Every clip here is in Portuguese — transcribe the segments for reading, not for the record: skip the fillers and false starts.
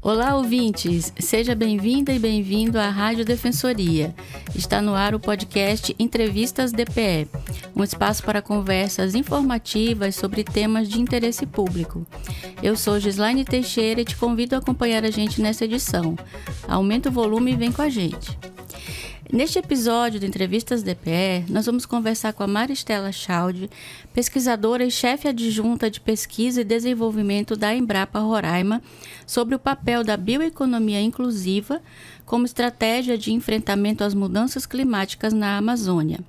Olá, ouvintes! Seja bem-vinda e bem-vindo à Rádio Defensoria. Está no ar o podcast Entrevistas DPE, um espaço para conversas informativas sobre temas de interesse público. Eu sou Gislaine Teixeira e te convido a acompanhar a gente nessa edição. Aumenta o volume e vem com a gente. Neste episódio do Entrevistas DPE, nós vamos conversar com a Maristela Schaud, pesquisadora e chefe adjunta de pesquisa e desenvolvimento da Embrapa Roraima, sobre o papel da bioeconomia inclusiva como estratégia de enfrentamento às mudanças climáticas na Amazônia.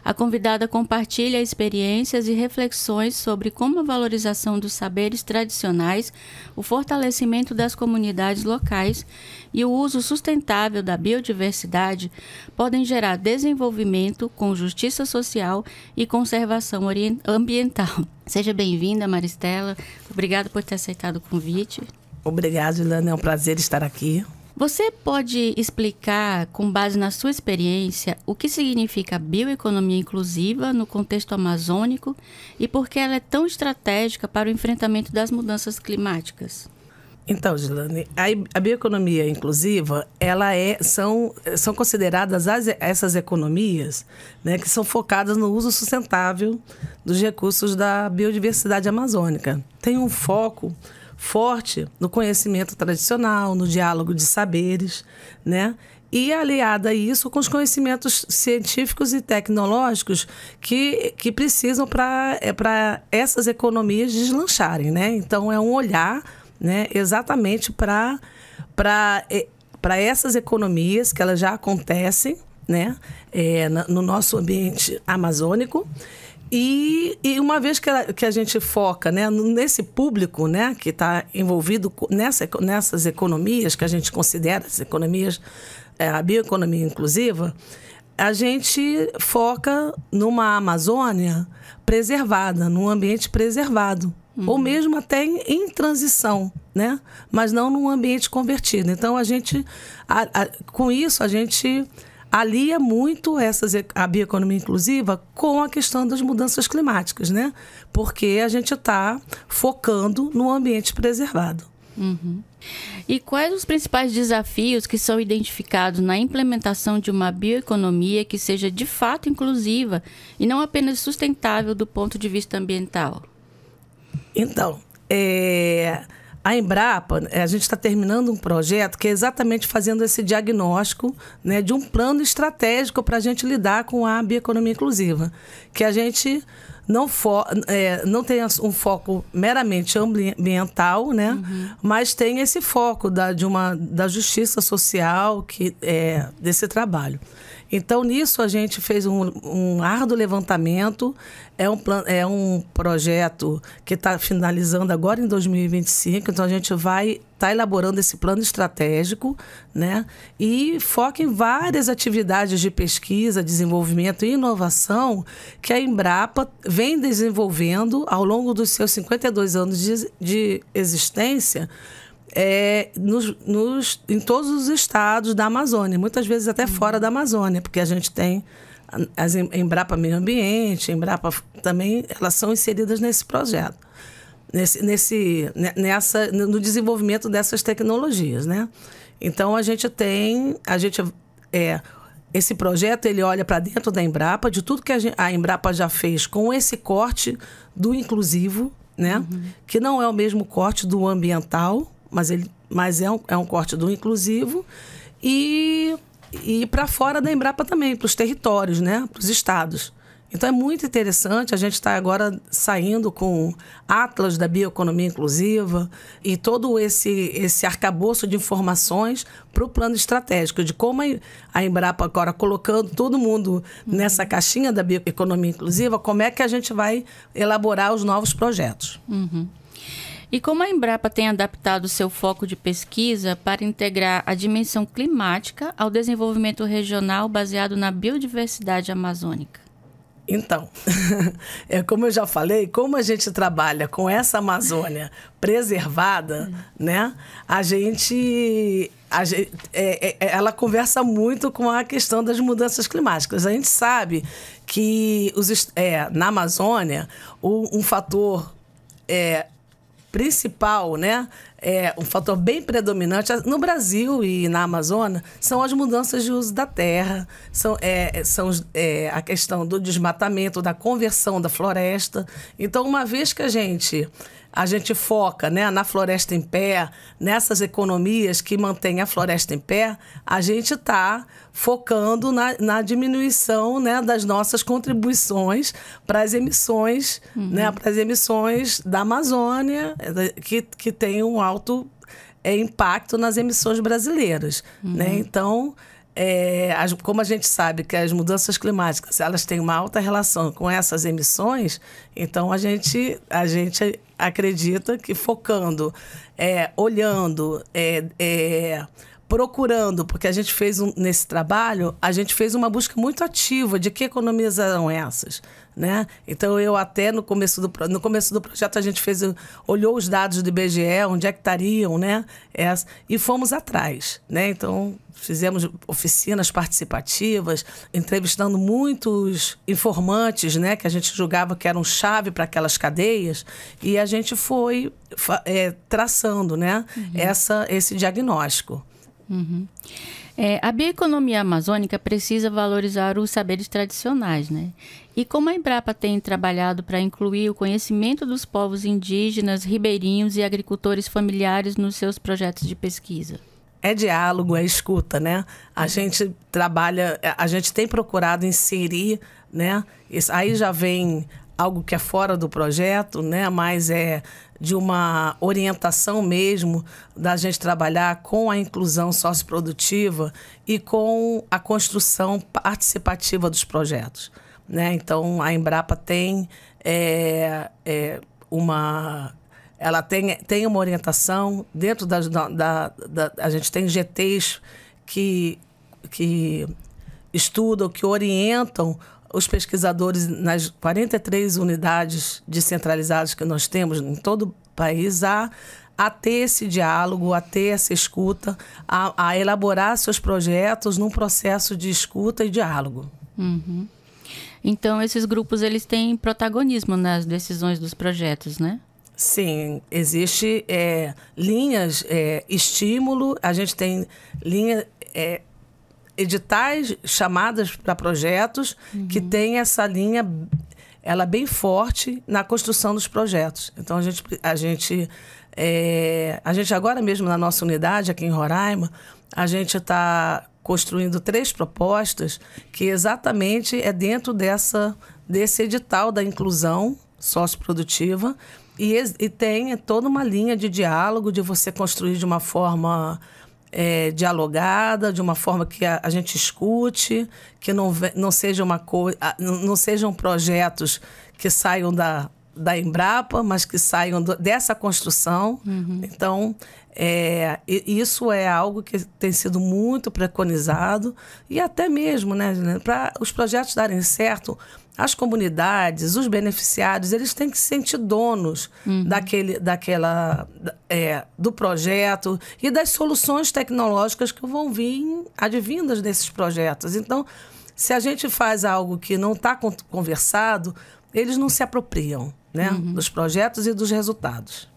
A convidada compartilha experiências e reflexões sobre como a valorização dos saberes tradicionais, o fortalecimento das comunidades locais e o uso sustentável da biodiversidade podem gerar desenvolvimento com justiça social e conservação ambiental. Seja bem-vinda, Maristela. Obrigada por ter aceitado o convite. Obrigada, Juliana. É um prazer estar aqui. Você pode explicar, com base na sua experiência, o que significa bioeconomia inclusiva no contexto amazônico e por que ela é tão estratégica para o enfrentamento das mudanças climáticas? Então, Gilane, a bioeconomia inclusiva, são consideradas essas economias, né, que são focadas no uso sustentável dos recursos da biodiversidade amazônica. Tem um foco forte no conhecimento tradicional, no diálogo de saberes, né? E aliada a isso com os conhecimentos científicos e tecnológicos que precisam para essas economias deslancharem, né? Então, é um olhar, né, exatamente para essas economias que elas já acontecem, né, no nosso ambiente amazônico. E uma vez que a gente foca, né, nesse público, né, que está envolvido nessas economias, que a gente considera as economias, a bioeconomia inclusiva, a gente foca numa Amazônia preservada, num ambiente preservado, ou mesmo até em transição, né, mas não num ambiente convertido. Então, com isso, a gente alia muito a bioeconomia inclusiva com a questão das mudanças climáticas, né? Porque a gente está focando no ambiente preservado. Uhum. E quais os principais desafios que são identificados na implementação de uma bioeconomia que seja de fato inclusiva e não apenas sustentável do ponto de vista ambiental? Então, a Embrapa, a gente está terminando um projeto que é exatamente fazendo esse diagnóstico, né, de um plano estratégico para a gente lidar com a bioeconomia inclusiva. Que a gente não tenha um foco meramente ambiental, né, mas tem esse foco da justiça social desse trabalho. Então, nisso, a gente fez um árduo levantamento. É um projeto que está finalizando agora em 2025. Então, a gente vai estar elaborando esse plano estratégico, né? E foca em várias atividades de pesquisa, desenvolvimento e inovação que a Embrapa vem desenvolvendo ao longo dos seus 52 anos de existência, em todos os estados da Amazônia, muitas vezes até fora da Amazônia, porque a gente tem as Embrapa Meio Ambiente, Embrapa também, elas são inseridas nesse projeto, no desenvolvimento dessas tecnologias, né? Então, esse projeto, ele olha para dentro da Embrapa, de tudo que a Embrapa já fez com esse corte do inclusivo, né? Que não é o mesmo corte do ambiental, mas é um corte do inclusivo, e para fora da Embrapa também, para os territórios, né? Para os estados. Então, é muito interessante. A gente está agora saindo com Atlas da Bioeconomia Inclusiva e todo esse arcabouço de informações para o plano estratégico, de como a Embrapa agora colocando todo mundo nessa caixinha da bioeconomia inclusiva, como é que a gente vai elaborar os novos projetos. Uhum. E como a Embrapa tem adaptado o seu foco de pesquisa para integrar a dimensão climática ao desenvolvimento regional baseado na biodiversidade amazônica? Então, como eu já falei, como a gente trabalha com essa Amazônia preservada, né, ela conversa muito com a questão das mudanças climáticas. A gente sabe que na Amazônia um fator principal, né, um fator bem predominante no Brasil e na Amazônia são as mudanças de uso da terra, são a questão do desmatamento, da conversão da floresta. Então, uma vez que a gente foca, né, na floresta em pé, nessas economias que mantêm a floresta em pé, a gente está focando na diminuição, né, das nossas contribuições para as emissões, né, para as emissões da Amazônia, que tem um alto impacto nas emissões brasileiras. Né? Então, como a gente sabe que as mudanças climáticas elas têm uma alta relação com essas emissões, então a gente acredita que focando, olhando, procurando, porque a gente fez nesse trabalho, a gente fez uma busca muito ativa de que economias eram essas, né? Então, eu até no começo do projeto, a gente olhou os dados do IBGE, onde é que estariam, né? E fomos atrás, né? Então, fizemos oficinas participativas, entrevistando muitos informantes, né? Que a gente julgava que eram chave para aquelas cadeias, e a gente foi traçando, né? Esse diagnóstico. A bioeconomia amazônica precisa valorizar os saberes tradicionais, né? E como a Embrapa tem trabalhado para incluir o conhecimento dos povos indígenas, ribeirinhos e agricultores familiares nos seus projetos de pesquisa? É diálogo, é escuta, né? A gente tem procurado inserir, né? Aí já vem algo que é fora do projeto, né? Mas é de uma orientação mesmo da gente trabalhar com a inclusão socioprodutiva e com a construção participativa dos projetos, né? Então, a Embrapa tem ela tem uma orientação dentro a gente tem GTs que estudam, que orientam os pesquisadores nas 43 unidades descentralizadas que nós temos em todo o país a ter esse diálogo, a ter essa escuta, a elaborar seus projetos num processo de escuta e diálogo. Então, esses grupos eles têm protagonismo nas decisões dos projetos, né? Sim, existe linhas, estímulo, a gente tem linha, editais, chamadas para projetos que tem essa linha, ela bem forte na construção dos projetos. Então, a gente agora mesmo na nossa unidade, aqui em Roraima, a gente está construindo 3 propostas que exatamente é dentro desse edital da inclusão socioprodutiva e tem toda uma linha de diálogo, de você construir de uma forma dialogada, de uma forma que a gente escute, que não sejam projetos que saiam da Embrapa, mas que saiam dessa construção. Então, isso é algo que tem sido muito preconizado e até mesmo, né, para os projetos darem certo, as comunidades, os beneficiários, eles têm que se sentir donos do projeto e das soluções tecnológicas que vão vir advindas desses projetos. Então, se a gente faz algo que não está conversado, eles não se apropriam, né, dos projetos e dos resultados.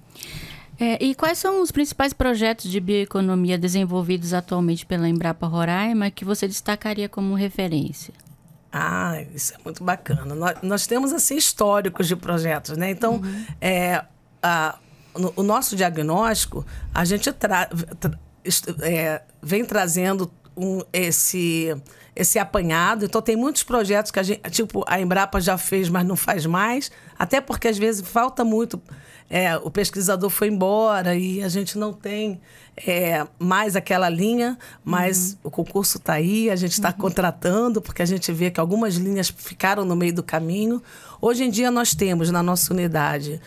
E quais são os principais projetos de bioeconomia desenvolvidos atualmente pela Embrapa Roraima que você destacaria como referência? Isso é muito bacana. Nós temos, assim, históricos de projetos, né? Então, o nosso diagnóstico, a gente vem trazendo esse apanhado. Então, tem muitos projetos que a Embrapa já fez, mas não faz mais, até porque, às vezes, falta muito. O pesquisador foi embora e a gente não tem mais aquela linha, mas o concurso está aí, a gente está contratando, porque a gente vê que algumas linhas ficaram no meio do caminho. Hoje em dia, nós temos na nossa unidade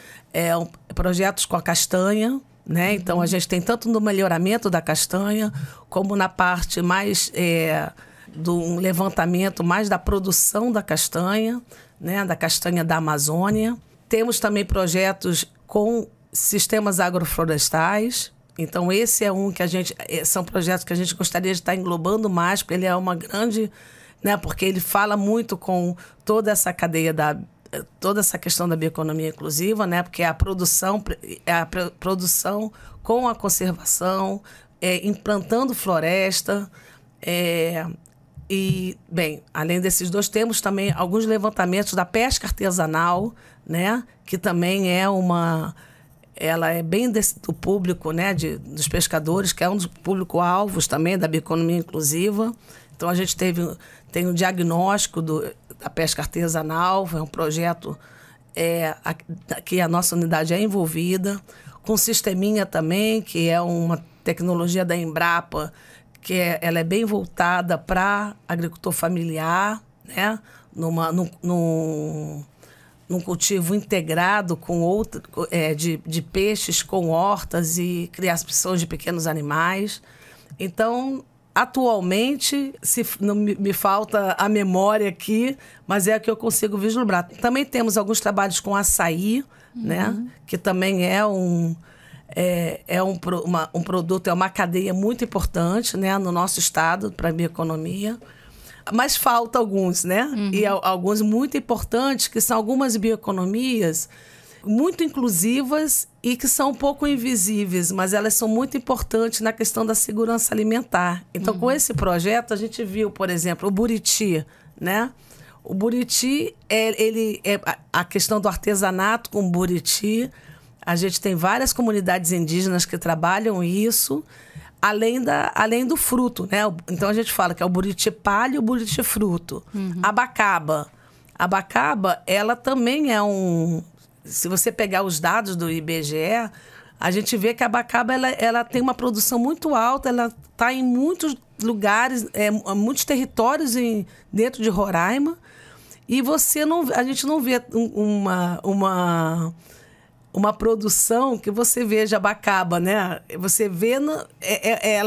projetos com a castanha, né? Então, a gente tem tanto no melhoramento da castanha, como na parte mais do levantamento mais da produção da castanha, né? Da castanha da Amazônia. Temos também projetos com sistemas agroflorestais. Então, esse é um que são projetos que a gente gostaria de estar englobando mais, porque ele é uma grande, né? Porque ele fala muito com toda essa cadeia toda essa questão da bioeconomia inclusiva, né? Porque é a produção com a conservação, implantando floresta. E, bem, além desses dois, temos também alguns levantamentos da pesca artesanal, né? Que também ela é bem do público, né? Dos pescadores, que é um dos público-alvos também da bioeconomia inclusiva. Então, a gente tem um diagnóstico da pesca artesanal, é um projeto que a nossa unidade é envolvida, com sisteminha também, que é uma tecnologia da Embrapa, que ela é bem voltada para agricultor familiar, né? Num cultivo integrado com de peixes com hortas e criação de pequenos animais. Então, atualmente, se não me falta a memória aqui, mas é a que eu consigo vislumbrar. Também temos alguns trabalhos com açaí, né? Que também é um produto, é uma cadeia muito importante, né, no nosso estado para a bioeconomia. Mas falta alguns, né? E alguns muito importantes, que são algumas bioeconomias muito inclusivas e que são um pouco invisíveis, mas elas são muito importantes na questão da segurança alimentar. Então, com esse projeto, a gente viu, por exemplo, o Buriti, né? O Buriti, a questão do artesanato com o Buriti. A gente tem várias comunidades indígenas que trabalham isso, além do fruto, né? Então, a gente fala que é o Buriti palha e o Buriti fruto. Abacaba. Abacaba, ela também é Se você pegar os dados do IBGE, a gente vê que a abacaba ela tem uma produção muito alta, ela está em muitos lugares, muitos territórios dentro de Roraima, e a gente não vê uma produção que você veja abacaba, né? Você vê,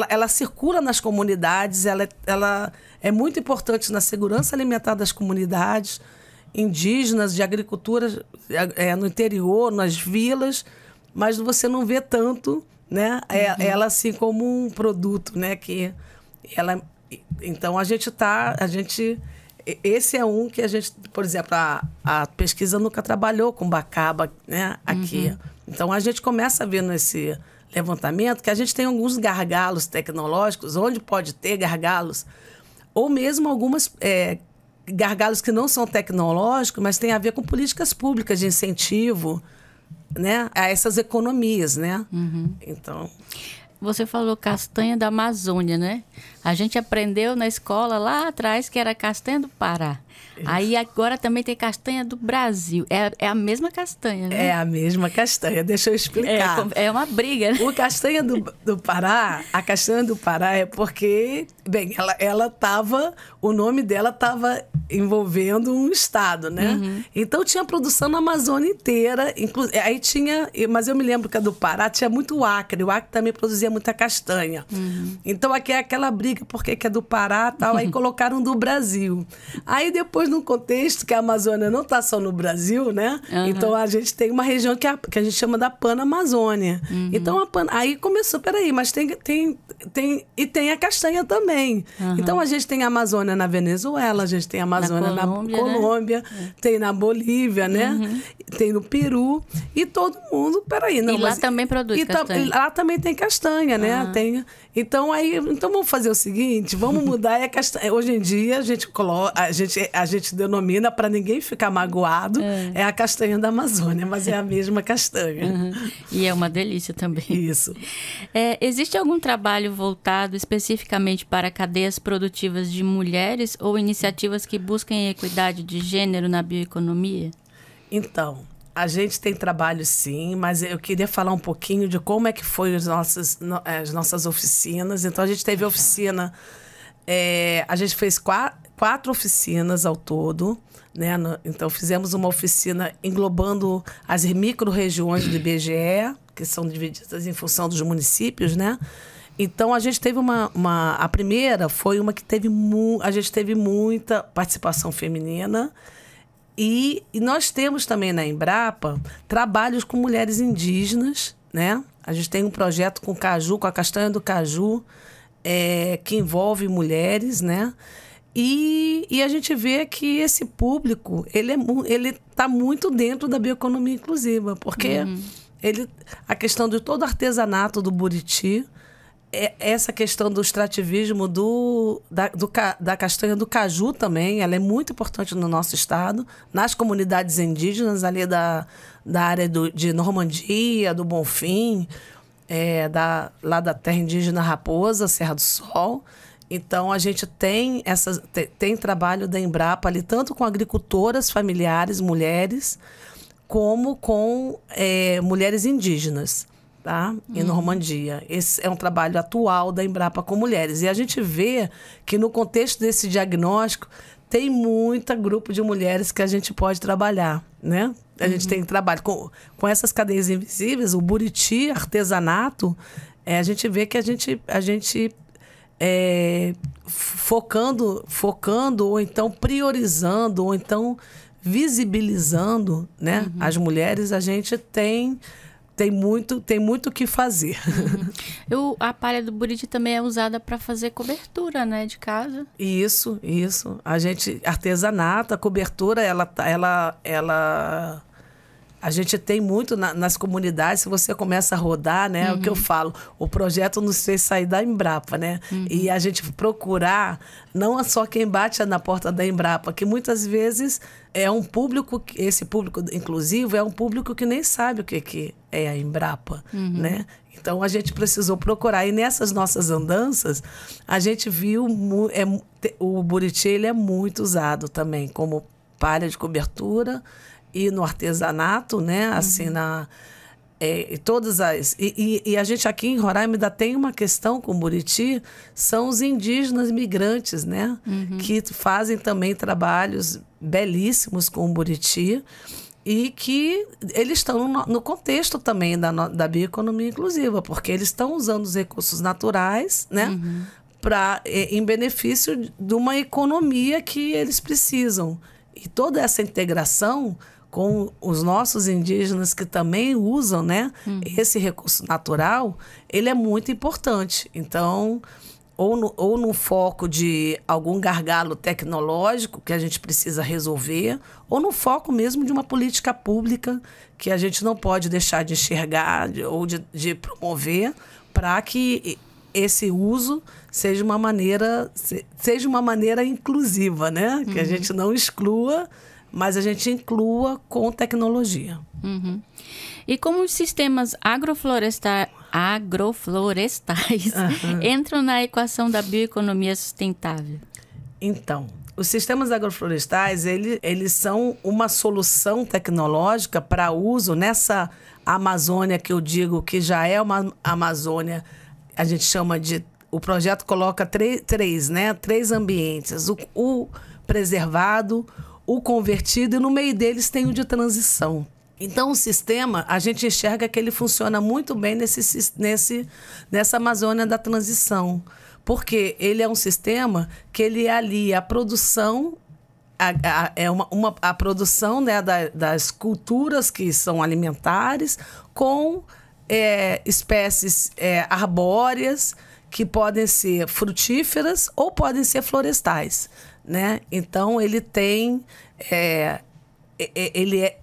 ela circula nas comunidades, ela é muito importante na segurança alimentar das comunidades indígenas, de agricultura no interior, nas vilas, mas você não vê tanto, né? Ela assim como um produto, né? Então esse é um que a gente, por exemplo, a pesquisa nunca trabalhou com bacaba, né? Aqui. Então a gente começa a ver nesse levantamento que a gente tem alguns gargalos tecnológicos, onde pode ter gargalos, ou mesmo algumas gargalos que não são tecnológicos, mas tem a ver com políticas públicas de incentivo, né, a essas economias, né? Então, você falou castanha da Amazônia, né? A gente aprendeu na escola lá atrás que era castanha do Pará. Isso. Aí agora também tem castanha do Brasil. É a mesma castanha, né? É a mesma castanha. Deixa eu explicar. É uma briga, né? O castanha do Pará, a castanha do Pará é porque, bem, o nome dela estava envolvendo um estado, né? Então tinha produção na Amazônia inteira. Aí mas eu me lembro que a do Pará tinha muito Acre. O Acre também produzia muita castanha. Então aqui é aquela briga, porque que é do Pará e tal. Aí colocaram do Brasil. Aí depois, no contexto que a Amazônia não está só no Brasil, né? Então a gente tem uma região que a gente chama da Panamazônia. Então aí começou, mas tem a castanha também. Então a gente tem a Amazônia na Venezuela, a gente tem a Amazônia na Colômbia, né? Tem na Bolívia, né? Tem no Peru, e todo mundo, não, e lá também produz castanha. Lá também tem castanha, né? Então vamos fazer o seguinte, vamos mudar a castanha. Hoje em dia a gente denomina, para ninguém ficar magoado, é a castanha da Amazônia, mas é a mesma castanha. E é uma delícia também. Isso. Existe algum trabalho voltado especificamente para cadeias produtivas de mulheres ou iniciativas que busquem equidade de gênero na bioeconomia? Então, a gente tem trabalho sim, mas eu queria falar um pouquinho de como é que foi as nossas oficinas. Então, a gente teve oficina, a gente fez quatro oficinas ao todo, né? Então, fizemos uma oficina englobando as micro-regiões do IBGE, que são divididas em função dos municípios, né? Então, a gente teve a primeira foi uma que a gente teve muita participação feminina. E nós temos também na Embrapa trabalhos com mulheres indígenas, né? A gente tem um projeto com a castanha do caju, que envolve mulheres, né? E a gente vê que esse público, ele está muito dentro da bioeconomia inclusiva, porque a questão de todo o artesanato do Buriti, essa questão do extrativismo da castanha do caju também, ela é muito importante no nosso estado, nas comunidades indígenas ali da área de Normandia, do Bonfim, lá da terra indígena Raposa, Serra do Sol. Então, a gente tem trabalho da Embrapa ali, tanto com agricultoras familiares, mulheres, como com mulheres indígenas, tá? Em Normandia. Esse é um trabalho atual da Embrapa com mulheres. E a gente vê que, no contexto desse diagnóstico, tem muito grupo de mulheres que a gente pode trabalhar, né? A gente tem trabalho com essas cadeias invisíveis, o Buriti, artesanato, a gente vê que a gente focando, ou então priorizando, ou então visibilizando, né, as mulheres, a gente tem muito o que fazer. A palha do Buriti também é usada para fazer cobertura, né, de casa? Isso. A gente, artesanato, a cobertura, a gente tem muito nas comunidades. Se você começa a rodar, né? O que eu falo, o projeto nos fez sair da Embrapa, né? E a gente procurar, não é só quem bate na porta da Embrapa, que muitas vezes é um público, esse público inclusivo é um público que nem sabe o que é a Embrapa, né? Então, a gente precisou procurar. E nessas nossas andanças, a gente viu o Buriti, ele é muito usado também como palha de cobertura, e no artesanato, né? Assim, todas as... E a gente aqui em Roraima ainda tem uma questão com o Buriti, são os indígenas migrantes, né? Que fazem também trabalhos belíssimos com o Buriti e que eles estão no contexto também da bioeconomia inclusiva, porque eles estão usando os recursos naturais, né? Em benefício de uma economia que eles precisam. E toda essa integração com os nossos indígenas que também usam, né, esse recurso natural, ele é muito importante. Então, ou no foco de algum gargalo tecnológico que a gente precisa resolver, ou no foco mesmo de uma política pública que a gente não pode deixar de enxergar ou de promover para que esse uso seja uma maneira inclusiva, né? Que a gente não exclua, mas a gente inclua com tecnologia. E como os sistemas agroflorestais entram na equação da bioeconomia sustentável? Então, os sistemas agroflorestais, eles são uma solução tecnológica para uso nessa Amazônia que eu digo que já é uma Amazônia, a gente chama de... O projeto coloca três ambientes. O preservado, o convertido, e no meio deles tem o de transição. Então, o sistema, a gente enxerga que ele funciona muito bem nessa Amazônia da transição, porque ele é um sistema que ele alia a produção, a produção, né, das culturas que são alimentares com espécies arbóreas que podem ser frutíferas ou podem ser florestais, né? Então, ele tem...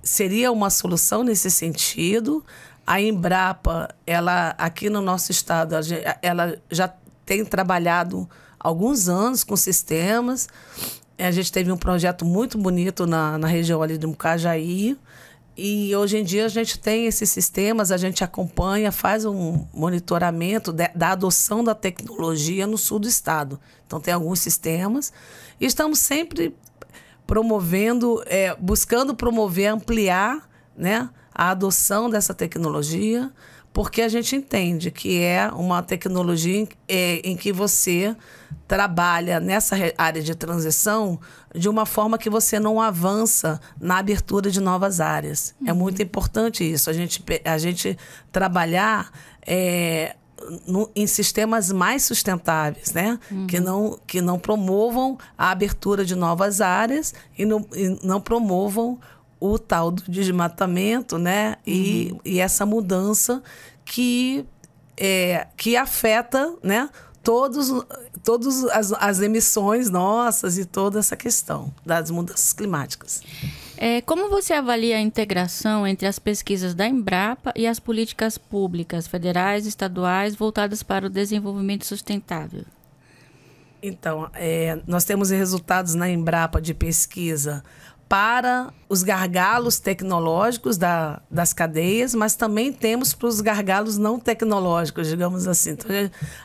seria uma solução nesse sentido. A Embrapa, aqui no nosso estado, ela já tem trabalhado há alguns anos com sistemas. A gente teve um projeto muito bonito na região ali do Mucajaí. E hoje em dia a gente tem esses sistemas, a gente acompanha, faz um monitoramento da adoção da tecnologia no sul do estado. Então, tem alguns sistemas. E estamos sempre promovendo, buscando promover, ampliar, né, a adoção dessa tecnologia, porque a gente entende que é uma tecnologia em que você trabalha nessa área de transição de uma forma que você não avança na abertura de novas áreas. É muito importante isso, a gente trabalhar em sistemas mais sustentáveis, né? Que não promovam a abertura de novas áreas e não promovam o tal do desmatamento, né? E essa mudança que afeta, né, todas as emissões nossas e toda essa questão das mudanças climáticas. Como você avalia a integração entre as pesquisas da Embrapa e as políticas públicas federais e estaduais voltadas para o desenvolvimento sustentável? Então, nós temos resultados na Embrapa de pesquisa para os gargalos tecnológicos das cadeias, mas também temos para os gargalos não tecnológicos, digamos assim. Então,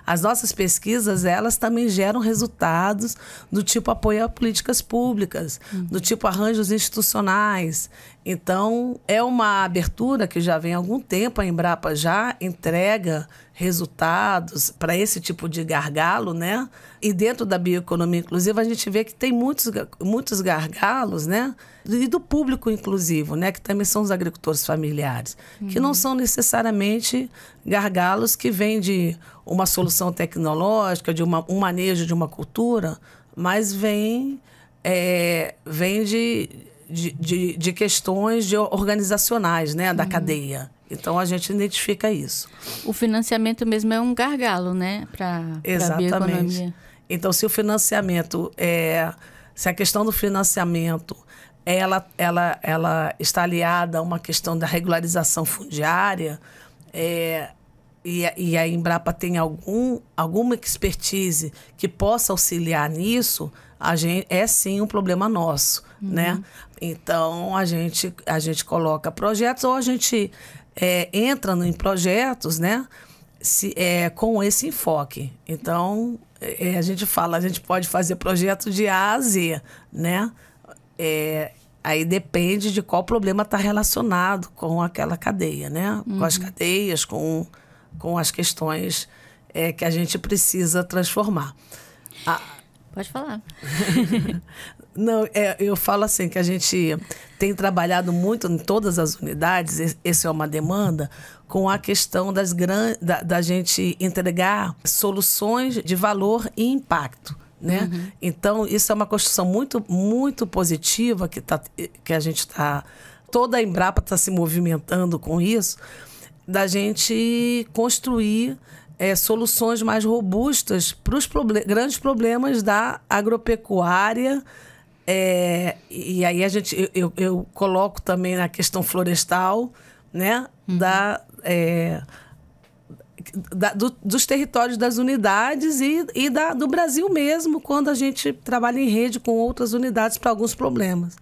as nossas pesquisas, elas também geram resultados do tipo apoio a políticas públicas, do tipo arranjos institucionais. Então, é uma abertura que já vem há algum tempo, a Embrapa já entrega resultados para esse tipo de gargalo, né? E dentro da bioeconomia inclusiva, a gente vê que tem muitos gargalos, né? E do público inclusivo, né? Que também são os agricultores familiares, que não são necessariamente gargalos que vêm de uma solução tecnológica, de um manejo de uma cultura, mas vem de questões organizacionais, né? Da cadeia. Então, a gente identifica isso. O financiamento mesmo é um gargalo, né? Para a bioeconomia. Então, se o financiamento... se a questão do financiamento ela está aliada a uma questão da regularização fundiária, e a Embrapa tem alguma expertise que possa auxiliar nisso, é sim um problema nosso, né? Então, a gente coloca projetos, ou a gente entra em projetos, né? Com esse enfoque. Então, a gente pode fazer projeto de A a Z, né? Aí depende de qual problema está relacionado com aquela cadeia, né? Com as cadeias, com as questões que a gente precisa transformar. Pode falar. Não, eu falo assim, que a gente tem trabalhado muito em todas as unidades, essa é uma demanda, com a questão da gente entregar soluções de valor e impacto, né? Então, isso é uma construção muito, muito positiva que a gente está... Toda a Embrapa está se movimentando com isso, da gente construir soluções mais robustas para os grandes problemas da agropecuária. E aí eu coloco também na questão florestal, né? Dos territórios das unidades e do Brasil mesmo, quando a gente trabalha em rede com outras unidades para alguns problemas.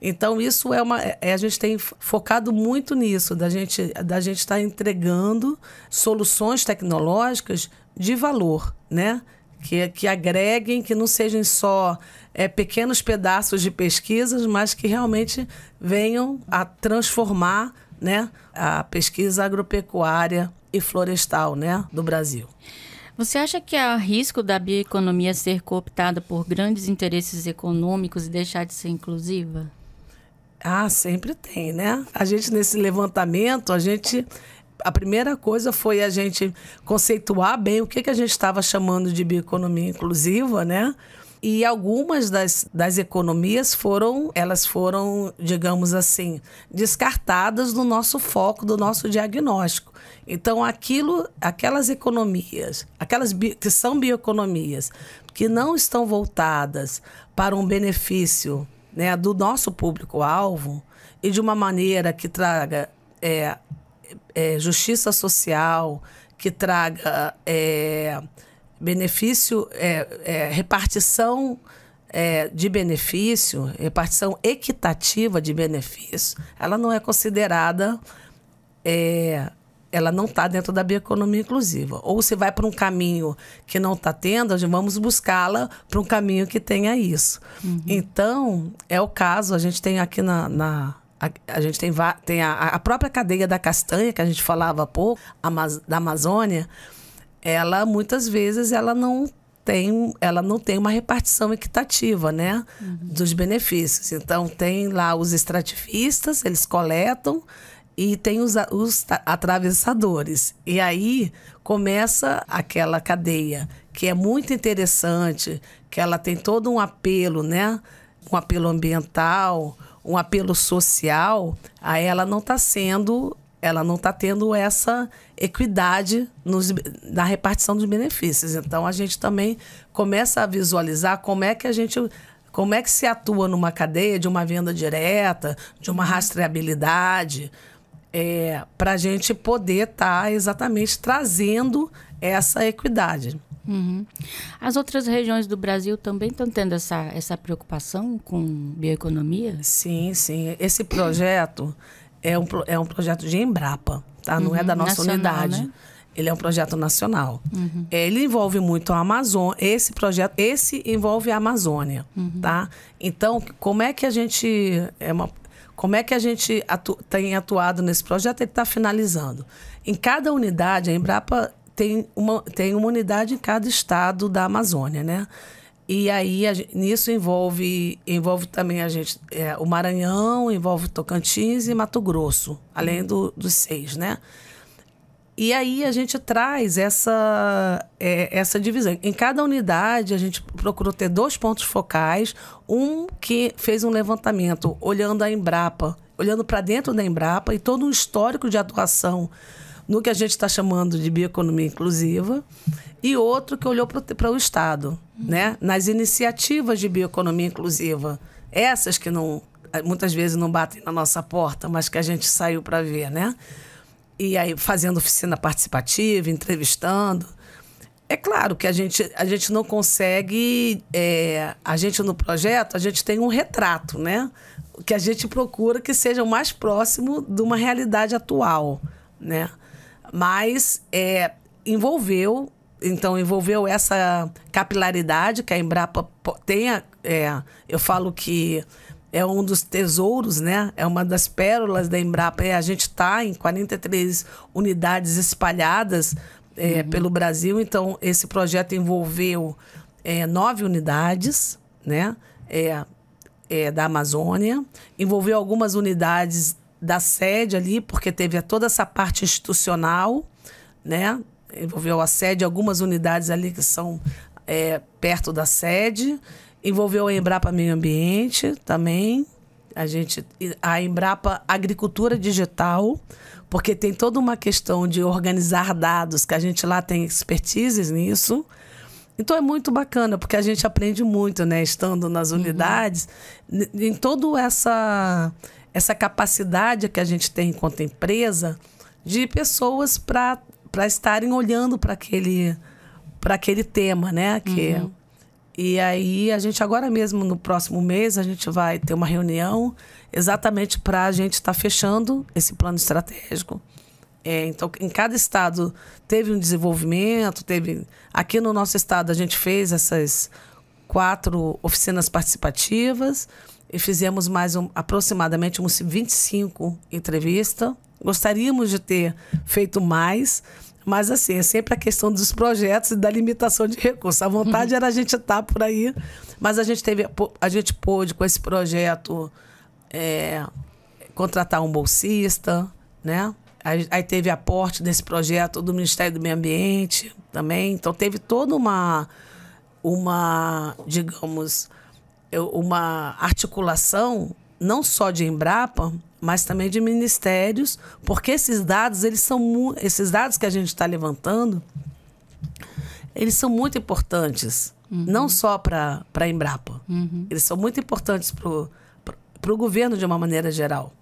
Então, isso a gente tem focado muito nisso, da gente estar entregando soluções tecnológicas de valor, né? Que agreguem, que não sejam só pequenos pedaços de pesquisas, mas que realmente venham a transformar, né, a pesquisa agropecuária e florestal, né, do Brasil. Você acha que há risco da bioeconomia ser cooptada por grandes interesses econômicos e deixar de ser inclusiva? Sempre tem, né? A gente, nesse levantamento, a primeira coisa foi a gente conceituar bem o que a gente estava chamando de bioeconomia inclusiva, né? E algumas das economias foram, digamos assim, descartadas do nosso foco, do nosso diagnóstico. Então, aquelas economias, que são bioeconomias, que não estão voltadas para um benefício, né, do nosso público-alvo e de uma maneira que traga justiça social, que traga benefício, repartição de benefício, repartição equitativa de benefício, ela não é considerada, ela não está dentro da bioeconomia inclusiva. Ou você vai para um caminho que não está tendo, vamos buscá-la para um caminho que tenha isso. Então, é o caso, a gente tem aqui a gente tem a própria cadeia da castanha, que a gente falava há pouco, da Amazônia. Ela, muitas vezes, ela não tem uma repartição equitativa, né, dos benefícios. Então, tem lá os extrativistas, eles coletam, e tem os atravessadores. E aí começa aquela cadeia, que é muito interessante, que ela tem todo um apelo, né, um apelo ambiental, um apelo social, aí ela não está sendo ela não está tendo essa equidade na repartição dos benefícios. Então, a gente também começa a visualizar como é que se atua numa cadeia de uma venda direta, de uma rastreabilidade, para a gente poder estar exatamente trazendo essa equidade. Uhum. As outras regiões do Brasil também estão tendo essa preocupação com bioeconomia? Sim. Esse projeto é um projeto de Embrapa, tá? Não é da nossa nacional, unidade. Né? Ele é um projeto nacional. Ele envolve muito a Amazônia. Esse envolve a Amazônia, tá? Então, como é que a gente tem atuado nesse projeto? Ele está finalizando. Em cada unidade, a Embrapa tem uma unidade em cada estado da Amazônia, né? E aí, nisso envolve também o Maranhão, envolve Tocantins e Mato Grosso, além dos 6, né? E aí a gente traz essa divisão. Em cada unidade, a gente procurou ter 2 pontos focais. Um que fez um levantamento olhando a Embrapa, olhando para dentro da Embrapa e todo um histórico de atuação no que a gente está chamando de bioeconomia inclusiva, e outro que olhou para o Estado, né? Nas iniciativas de bioeconomia inclusiva, essas que muitas vezes não batem na nossa porta, mas que a gente saiu para ver, né? E aí fazendo oficina participativa, entrevistando. É claro que a gente não consegue... a gente no projeto, a gente tem um retrato, né? Que a gente procura que seja o mais próximo de uma realidade atual, né? Mas envolveu essa capilaridade que a Embrapa tem. Eu falo que é um dos tesouros, né? É uma das pérolas da Embrapa. A gente está em 43 unidades espalhadas pelo Brasil. Então, esse projeto envolveu 9 unidades, né? Da Amazônia. Envolveu algumas unidades da sede ali, porque teve toda essa parte institucional, né? Envolveu a sede, algumas unidades ali que são perto da sede. Envolveu a Embrapa Meio Ambiente também. A Embrapa Agricultura Digital, porque tem toda uma questão de organizar dados, que a gente lá tem expertise nisso. Então é muito bacana, porque a gente aprende muito, né? Estando nas unidades, em toda essa capacidade que a gente tem enquanto empresa de pessoas para estarem olhando para aquele tema, né? E aí, a gente agora mesmo, no próximo mês, a gente vai ter uma reunião exatamente para a gente estar fechando esse plano estratégico. Então, em cada estado teve um desenvolvimento, aqui no nosso estado a gente fez essas 4 oficinas participativas e fizemos aproximadamente uns 25 entrevistas. Gostaríamos de ter feito mais, mas assim, é sempre a questão dos projetos e da limitação de recursos. A vontade era a gente estar por aí, mas a gente pôde, com esse projeto, contratar um bolsista, né? Aí teve aporte desse projeto do Ministério do Meio Ambiente também. Então, teve toda uma articulação, não só de Embrapa, mas também de ministérios, porque esses dados que a gente está levantando, eles são muito importantes, não só para a Embrapa. Eles são muito importantes para o governo de uma maneira geral.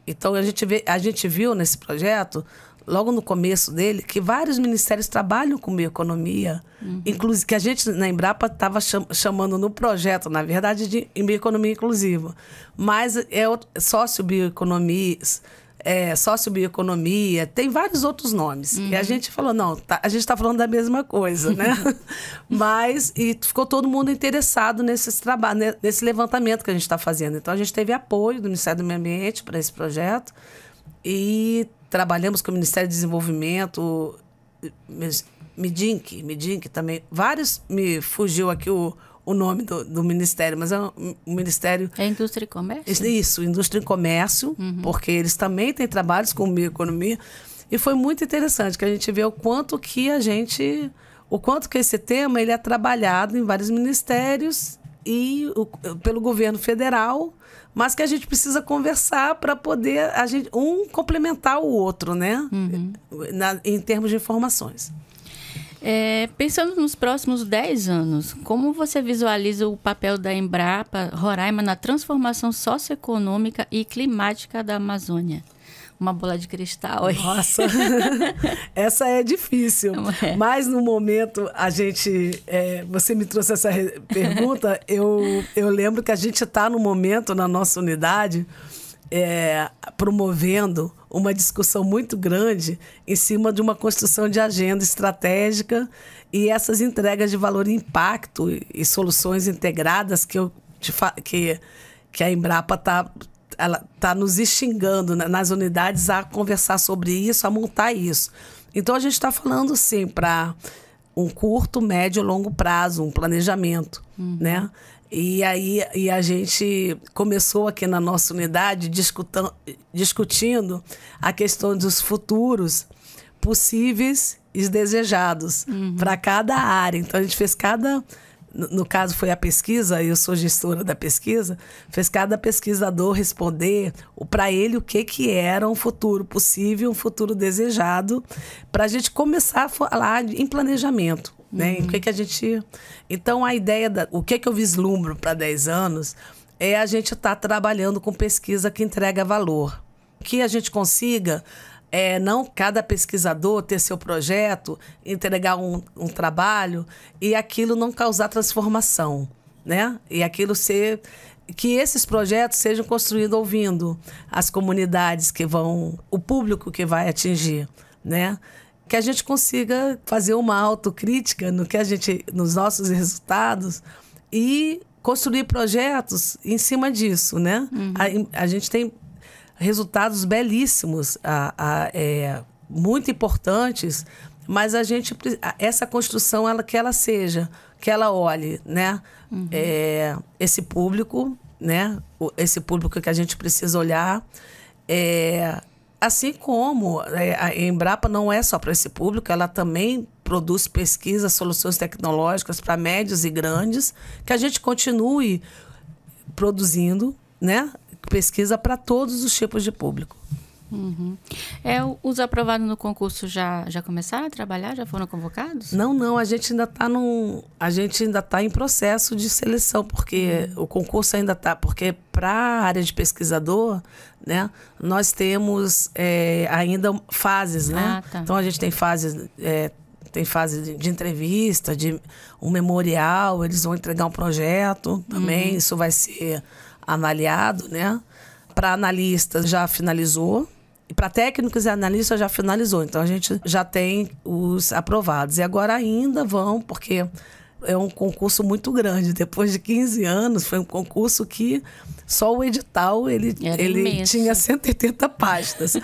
Então, a gente viu nesse projeto, logo no começo dele, que vários ministérios trabalham com bioeconomia, inclusive, que a gente, na Embrapa, estava chamando no projeto, na verdade, de bioeconomia inclusiva. Mas sociobioeconomia, tem vários outros nomes. E a gente falou, não, a gente está falando da mesma coisa, né? E ficou todo mundo interessado nesse levantamento que a gente está fazendo. Então, a gente teve apoio do Ministério do Meio Ambiente para esse projeto e trabalhamos com o Ministério do Desenvolvimento, Midink também. Vários, me fugiu aqui o nome do ministério, mas o ministério... É Indústria e Comércio? Isso, Indústria e Comércio, porque eles também têm trabalhos com bioeconomia. E foi muito interessante que a gente vê o quanto que esse tema ele é trabalhado em vários ministérios e pelo governo federal, mas que a gente precisa conversar para poder um complementar o outro, né? Em termos de informações. Pensando nos próximos 10 anos, como você visualiza o papel da Embrapa Roraima na transformação socioeconômica e climática da Amazônia? Uma bola de cristal aí. Nossa, essa é difícil. Mas no momento, você me trouxe essa pergunta, eu lembro que a gente está no momento, na nossa unidade, promovendo uma discussão muito grande em cima de uma construção de agenda estratégica e essas entregas de valor e impacto e soluções integradas que a Embrapa está nos instigando nas unidades a conversar sobre isso, a montar isso. Então, a gente está falando, sim, para um curto, médio e longo prazo, um planejamento, né? E aí a gente começou aqui na nossa unidade discutindo a questão dos futuros possíveis e desejados para cada área. Então, a gente fez no caso foi a pesquisa, eu sou gestora da pesquisa, fez cada pesquisador responder para ele o que era um futuro possível, um futuro desejado, para a gente começar a falar em planejamento. Né? Então, a ideia, o que eu vislumbro para 10 anos é a gente estar trabalhando com pesquisa que entrega valor. Que a gente consiga, não cada pesquisador ter seu projeto, entregar um trabalho e aquilo não causar transformação, né? E aquilo que esses projetos sejam construídos ouvindo as comunidades o público que vai atingir, né? Que a gente consiga fazer uma autocrítica nos nossos resultados e construir projetos em cima disso, né? A gente tem resultados belíssimos, muito importantes, mas essa construção que ela olhe, né? Esse público, né? Esse público que a gente precisa olhar, assim como a Embrapa não é só para esse público, ela também produz pesquisas, soluções tecnológicas para médios e grandes, que a gente continue produzindo, né? Pesquisa para todos os tipos de público. Os aprovados no concurso já começaram a trabalhar? Já foram convocados? Não, a gente ainda está em processo de seleção, porque o concurso ainda está, porque para a área de pesquisador, né, nós temos ainda fases, né? Tá. Então a gente tem fase de entrevista, de um memorial, eles vão entregar um projeto também, isso vai ser avaliado, né? Para analistas já finalizou. E para técnicos e analistas já finalizou. Então, a gente já tem os aprovados. E agora ainda vão, porque é um concurso muito grande. Depois de 15 anos, foi um concurso que só o edital ele tinha 180 páginas.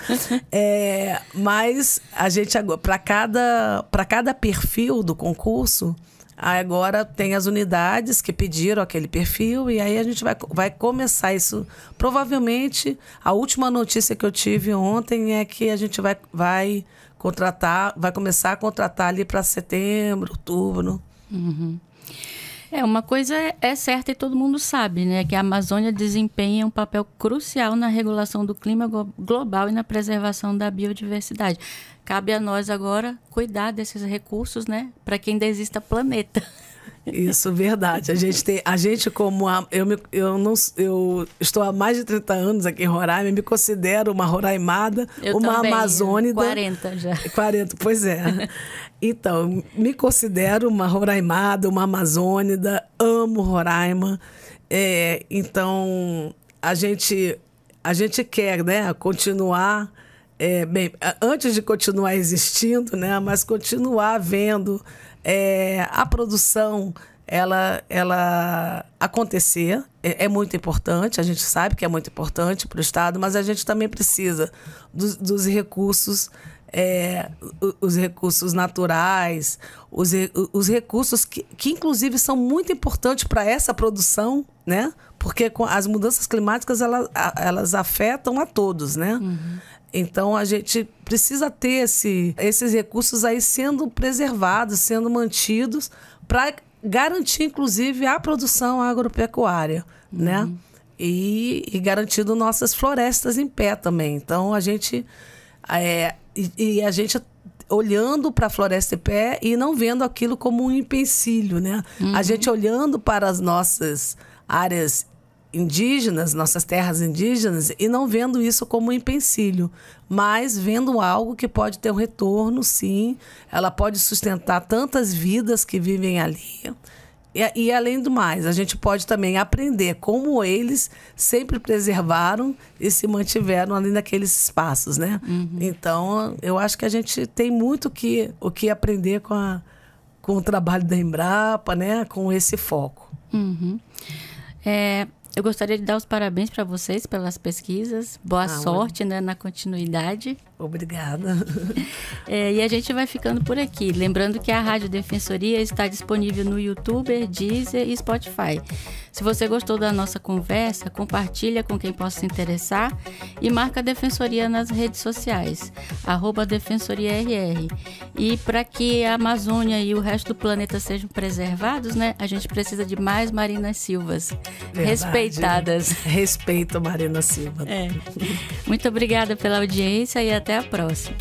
Mas a gente agora, para cada perfil do concurso, agora tem as unidades que pediram aquele perfil e aí a gente vai começar isso. Provavelmente, a última notícia que eu tive ontem é que a gente vai começar a contratar ali para setembro, outubro. Uma coisa é certa e todo mundo sabe, né? Que a Amazônia desempenha um papel crucial na regulação do clima global e na preservação da biodiversidade. Cabe a nós agora cuidar desses recursos, né? Para que ainda exista planeta. Isso, verdade. Eu estou há mais de 30 anos aqui em Roraima, me considero uma roraimada, uma também, amazônida. 40 já. 40, pois é. Então, me considero uma roraimada, uma amazônida, amo Roraima. Então, a gente quer, né, continuar, antes de continuar existindo, né, mas continuar vendo a produção ela acontecer. É muito importante, a gente sabe que é muito importante para o Estado, mas a gente também precisa dos recursos, os recursos naturais, os recursos que inclusive são muito importantes para essa produção, né? Porque com as mudanças climáticas elas afetam a todos, né? Então, a gente precisa ter esses recursos aí sendo preservados, sendo mantidos, para garantir, inclusive, a produção agropecuária, né? e garantindo nossas florestas em pé também. Então, a gente olhando para a floresta em pé e não vendo aquilo como um empecilho, né? A gente olhando para as nossas áreas indígenas, nossas terras indígenas, e não vendo isso como um empecilho, mas vendo algo que pode ter um retorno, sim. Ela pode sustentar tantas vidas que vivem ali. E além do mais, a gente pode também aprender como eles sempre preservaram e se mantiveram ali naqueles espaços, né? Então, eu acho que a gente tem muito o que aprender com o trabalho da Embrapa, né? Com esse foco. Eu gostaria de dar os parabéns para vocês pelas pesquisas. Boa sorte, né, na continuidade. Obrigada. E a gente vai ficando por aqui. Lembrando que a Rádio Defensoria está disponível no YouTube, Deezer e Spotify. Se você gostou da nossa conversa, compartilha com quem possa se interessar e marca a Defensoria nas redes sociais, @DefensoriaRR. E para que a Amazônia e o resto do planeta sejam preservados, né, a gente precisa de mais Marina Silvas. Verdade. Respeitadas. Respeito, Marina Silva. Muito obrigada pela audiência e até a próxima.